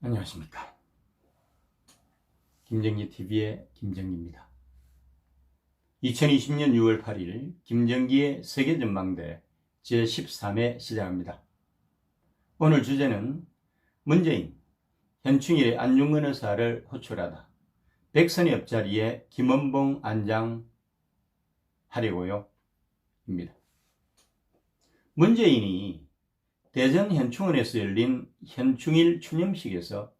안녕하십니까. 김정기TV의 김정기입니다. 2020년 6월 8일 김정기의 세계전망대 제13회 시작합니다. 오늘 주제는 문재인, 현충일에 안중근 의사를 호출하다. 백선이 옆자리에 김원봉 안장하려고요. 입니다. 문재인이 대전 현충원에서 열린 현충일 추념식에서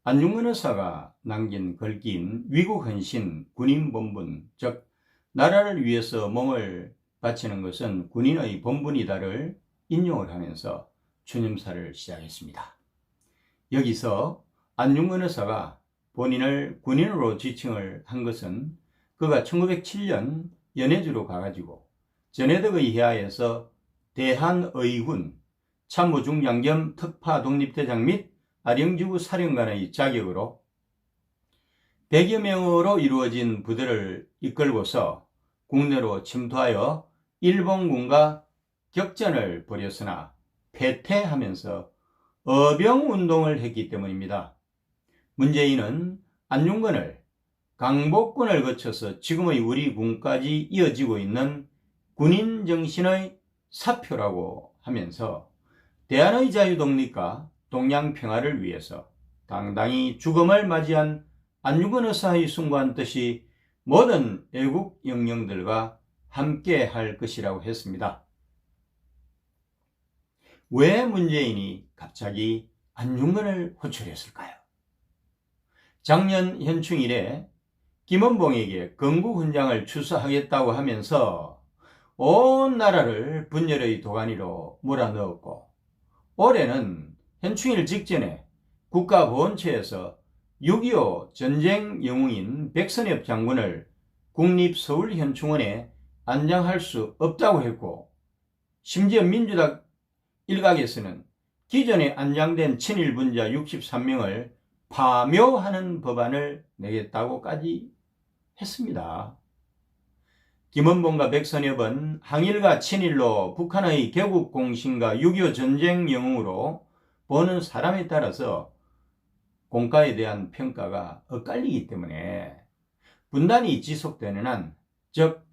안중근 의사가 남긴 글귀인 위국헌신 군인본분, 즉 나라를 위해서 몸을 바치는 것은 군인의 본분이다를 인용을 하면서 추념사를 시작했습니다. 여기서 안중근 의사가 본인을 군인으로 지칭을 한 것은 그가 1907년 연해주로 가가지고 전해덕의 해하에서 대한의군 참모중장 겸 특파독립대장 및 아령지구 사령관의 자격으로 100여 명으로 이루어진 부대를 이끌고서 국내로 침투하여 일본군과 격전을 벌였으나 패퇴하면서 어병운동을 했기 때문입니다. 문재인은 안중근을 강복군을 거쳐서 지금의 우리 군까지 이어지고 있는 군인정신의 사표라고 하면서 대한의 자유독립과 동양평화를 위해서 당당히 죽음을 맞이한 안중근 의사의 숭고한 뜻이 모든 애국 영령들과 함께 할 것이라고 했습니다. 왜 문재인이 갑자기 안중근을 호출했을까요? 작년 현충일에 김원봉에게 건국훈장을 추수하겠다고 하면서 온 나라를 분열의 도가니로 몰아넣었고, 올해는 현충일 직전에 국가보훈처에서 6.25 전쟁 영웅인 백선엽 장군을 국립서울현충원에 안장할 수 없다고 했고, 심지어 민주당 일각에서는 기존에 안장된 친일분자 63명을 파묘하는 법안을 내겠다고까지 했습니다. 김원봉과 백선엽은 항일과 친일로 북한의 개국공신과 6.25 전쟁 영웅으로 보는 사람에 따라서 공과에 대한 평가가 엇갈리기 때문에 분단이 지속되는 한, 즉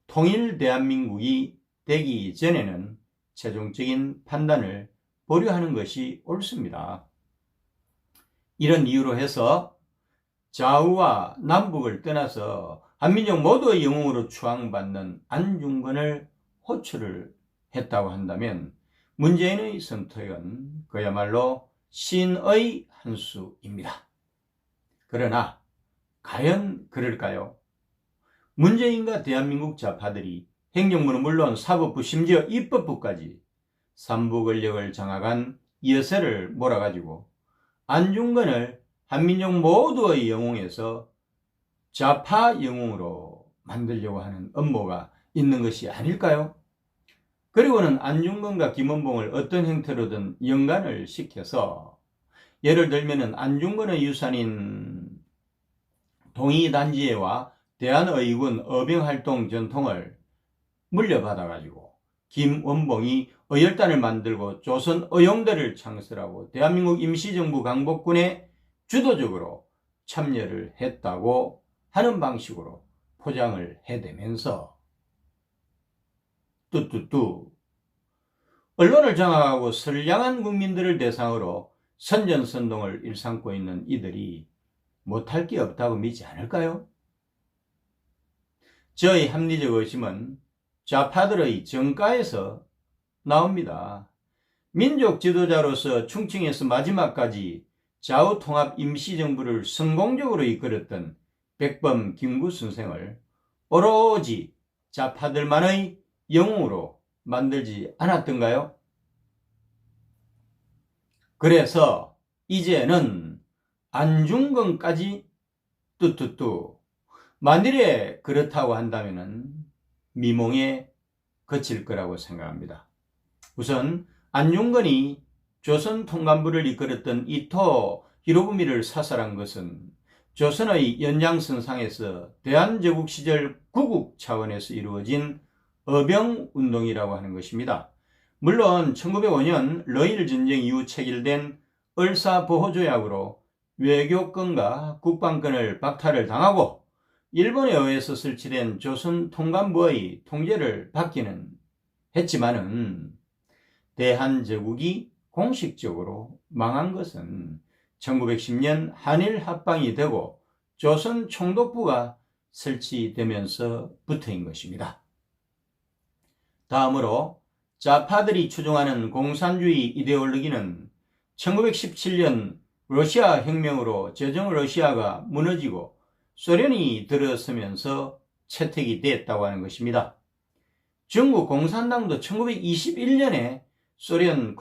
통일 대한민국이 되기 전에는 최종적인 판단을 보류하는 것이 옳습니다. 이런 이유로 해서 좌우와 남북을 떠나서 한민족 모두의 영웅으로 추앙받는 안중근을 호출을 했다고 한다면 문재인의 선택은 그야말로 신의 한 수입니다. 그러나 과연 그럴까요? 문재인과 대한민국 좌파들이 행정부는 물론 사법부 심지어 입법부까지 삼부 권력을 장악한 여세를 몰아가지고 안중근을 한민족 모두의 영웅에서 좌파 영웅으로 만들려고 하는 음모가 있는 것이 아닐까요? 그리고는 안중근과 김원봉을 어떤 형태로든 연관을 시켜서, 예를 들면 안중근의 유산인 동의단지회와 대한의군 어병활동 전통을 물려받아가지고 김원봉이 의열단을 만들고 조선의용대를 창설하고 대한민국 임시정부 강복군에 주도적으로 참여를 했다고 하는 방식으로 포장을 해대면서 언론을 장악하고 선량한 국민들을 대상으로 선전선동을 일삼고 있는 이들이 못할 게 없다고 믿지 않을까요? 저의 합리적 의심은 좌파들의 정가에서 나옵니다. 민족 지도자로서 충칭에서 마지막까지 좌우통합 임시정부를 성공적으로 이끌었던 백범 김구 선생을 오로지 좌파들만의 영웅으로 만들지 않았던가요? 그래서 이제는 안중근까지 만일에 그렇다고 한다면 미몽에 그칠 거라고 생각합니다. 우선 안중근이 조선 통감부를 이끌었던 이토 히로부미를 사살한 것은 조선의 연장선상에서 대한제국 시절 구국 차원에서 이루어진 어병운동이라고 하는 것입니다. 물론 1905년 러일 전쟁 이후 체결된 을사보호조약으로 외교권과 국방권을 박탈을 당하고 일본에 의해서 설치된 조선 통감부의 통제를 받기는 했지만은 대한제국이 공식적으로 망한 것은 1910년 한일 합방이 되고 조선 총독부가 설치되면서부터인 것입니다. 다음으로 좌파들이 추종하는 공산주의 이데올로기는 1917년 러시아 혁명으로 제정 러시아가 무너지고 소련이 들어서면서 채택이 됐다고 하는 것입니다. 중국 공산당도 1921년에 소련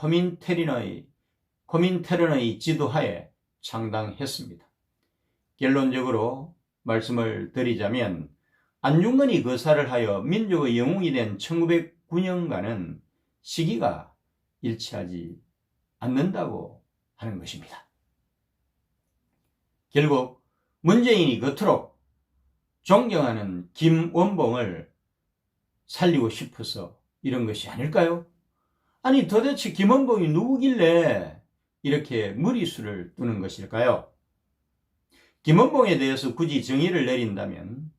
코민테른의 지도하에 창당했습니다. 결론적으로 말씀을 드리자면 안중근이 거사를 하여 민족의 영웅이 된 1909년과는 시기가 일치하지 않는다고 하는 것입니다. 결국 문재인이 겉으로 존경하는 김원봉을 살리고 싶어서 이런 것이 아닐까요? 아니 도대체 김원봉이 누구길래 이렇게 무리수를 두는 것일까요? 김원봉에 대해서 굳이 정의를 내린다면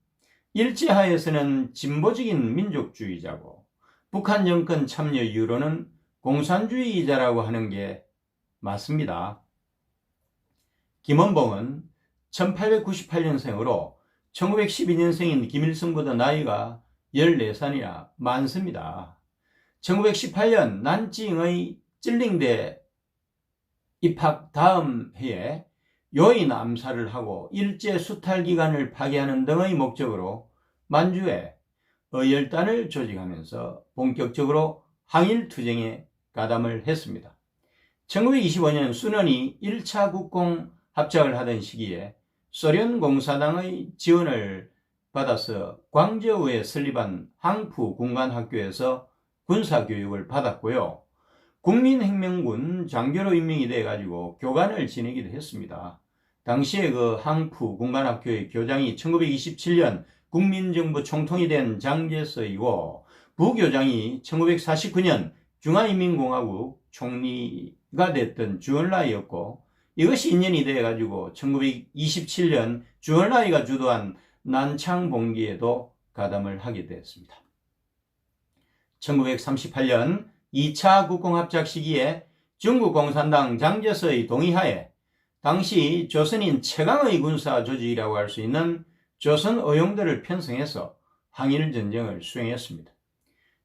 일제하에서는 진보적인 민족주의자고 북한 정권 참여 이후로는 공산주의자라고 하는 게 맞습니다. 김원봉은 1898년생으로 1912년생인 김일성보다 나이가 14살이나 많습니다. 1918년 난징의 찔링대 입학 다음 해에 요인 암살을 하고 일제 수탈 기관을 파괴하는 등의 목적으로 만주에 의열단을 조직하면서 본격적으로 항일투쟁에 가담을 했습니다. 1925년 순원이 1차 국공 합작을 하던 시기에 소련 공사당의 지원을 받아서 광저우에 설립한 항푸 군관학교에서 군사교육을 받았고요. 국민혁명군 장교로 임명이 돼가지고 교관을 지내기도 했습니다. 당시에 그 항푸 군관학교의 교장이 1927년 국민정부 총통이 된 장제서이고 부교장이 1949년 중화인민공화국 총리가 됐던 주얼라이였고 이것이 인연이 돼가지고 1927년 주얼라이가 주도한 난창봉기에도 가담을 하게 되었습니다. 1938년 2차 국공합작 시기에 중국 공산당 장제서의 동의하에 당시 조선인 최강의 군사 조직이라고 할 수 있는 조선 의용대를 편성해서 항일전쟁을 수행했습니다.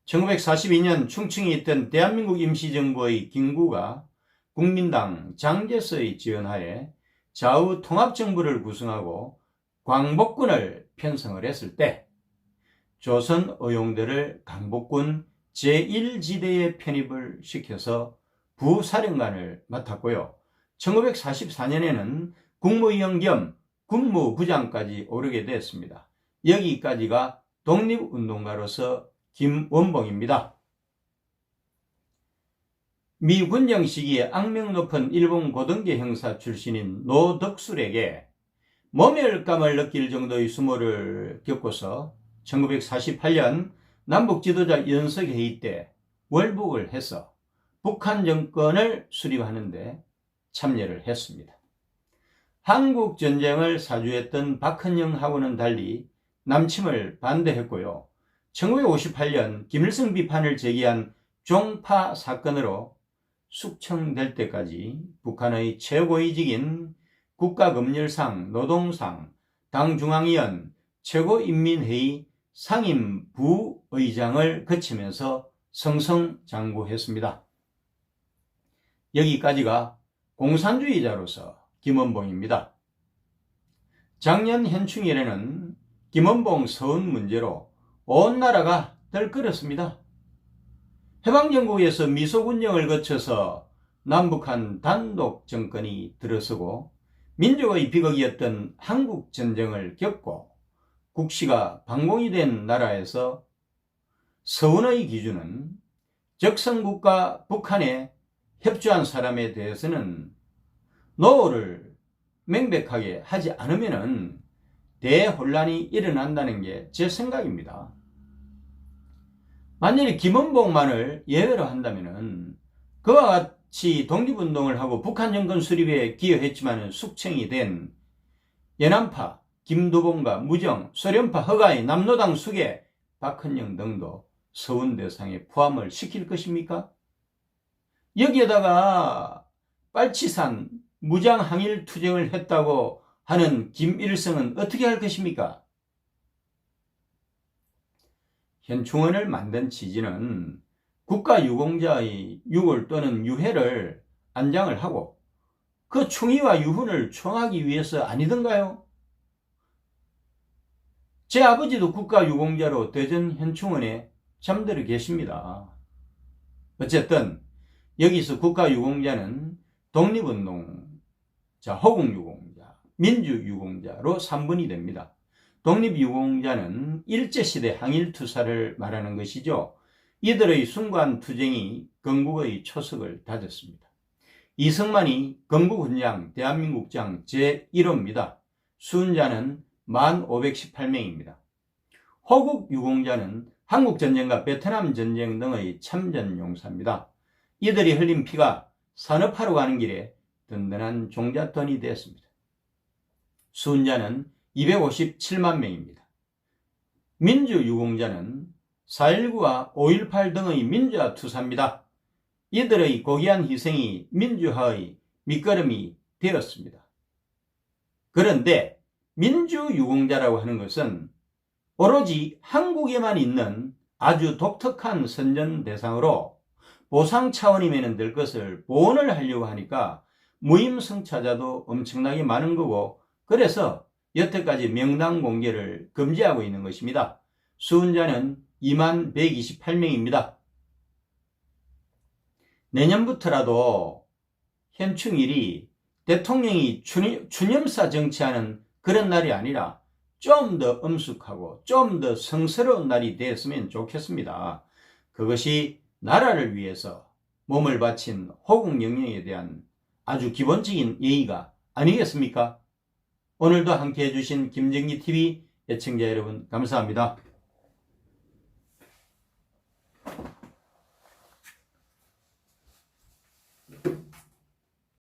1942년 충청에 있던 대한민국 임시정부의 김구가 국민당 장제서의 지원하에 좌우 통합정부를 구성하고 광복군을 편성을 했을 때 조선 의용대를 강복군 제1지대에 편입을 시켜서 부사령관을 맡았고요. 1944년에는 국무위원 겸 군무부장까지 오르게 됐습니다. 여기까지가 독립운동가로서 김원봉입니다. 미 군정 시기에 악명 높은 일본 고등계 형사 출신인 노덕술에게 모멸감을 느낄 정도의 수모를 겪고서 1948년 남북 지도자 연석회의 때 월북을 해서 북한 정권을 수립하는데 참여를 했습니다. 한국전쟁을 사주했던 박헌영하고는 달리 남침을 반대했고요. 1958년 김일성 비판을 제기한 종파 사건으로 숙청될 때까지 북한의 최고위직인 국가검열상, 노동상, 당중앙위원, 최고인민회의 상임부의장을 거치면서 승승장구했습니다. 여기까지가 공산주의자로서 김원봉입니다. 작년 현충일에는 김원봉 서운 문제로 온 나라가 떨끓었습니다. 해방정국에서 미소군정을 거쳐서 남북한 단독 정권이 들어서고 민족의 비극이었던 한국전쟁을 겪고 국시가 반공이 된 나라에서 서운의 기준은 적성국가 북한에 협조한 사람에 대해서는 노를 명백하게 하지 않으면 대혼란이 일어난다는 게 제 생각입니다. 만일 김원봉만을 예외로 한다면 그와 같이 독립운동을 하고 북한 정권 수립에 기여했지만 숙청이 된 연안파 김두봉과 무정, 소련파 허가의 남로당 수계 박헌영 등도 서훈 대상에 포함을 시킬 것입니까? 여기에다가 빨치산 무장항일 투쟁을 했다고 하는 김일성은 어떻게 할 것입니까? 현충원을 만든 취지는 국가유공자의 유골 또는 유해를 안장을 하고 그 충의와 유훈을 청하기 위해서 아니던가요? 제 아버지도 국가유공자로 대전 현충원에 잠들어 계십니다. 어쨌든 여기서 국가유공자는 독립운동자, 허국유공자, 민주유공자로 3분이 됩니다. 독립유공자는 일제시대 항일투사를 말하는 것이죠. 이들의 순관투쟁이 건국의 초석을 다졌습니다. 이승만이 건국훈장 대한민국장 제1호입니다. 수훈자는 1518명입니다. 호국유공자는 한국전쟁과 베트남전쟁 등의 참전용사입니다. 이들이 흘린 피가 산업하러 가는 길에 든든한 종잣돈이 되었습니다. 수훈자는 257만 명입니다. 민주유공자는 4.19와 5.18 등의 민주화 투사입니다. 이들의 고귀한 희생이 민주화의 밑거름이 되었습니다. 그런데 민주유공자라고 하는 것은 오로지 한국에만 있는 아주 독특한 선전 대상으로 보상 차원이면 될 것을 보완을 하려고 하니까 무임승차자도 엄청나게 많은 거고, 그래서 여태까지 명단 공개를 금지하고 있는 것입니다. 수훈자는 2128명입니다. 내년부터라도 현충일이 대통령이 추념사 정치하는 그런 날이 아니라 좀 더 엄숙하고 좀 더 성스러운 날이 되었으면 좋겠습니다. 그것이 나라를 위해서 몸을 바친 호국영령에 대한 아주 기본적인 예의가 아니겠습니까? 오늘도 함께 해주신 김정기TV 애청자 여러분 감사합니다.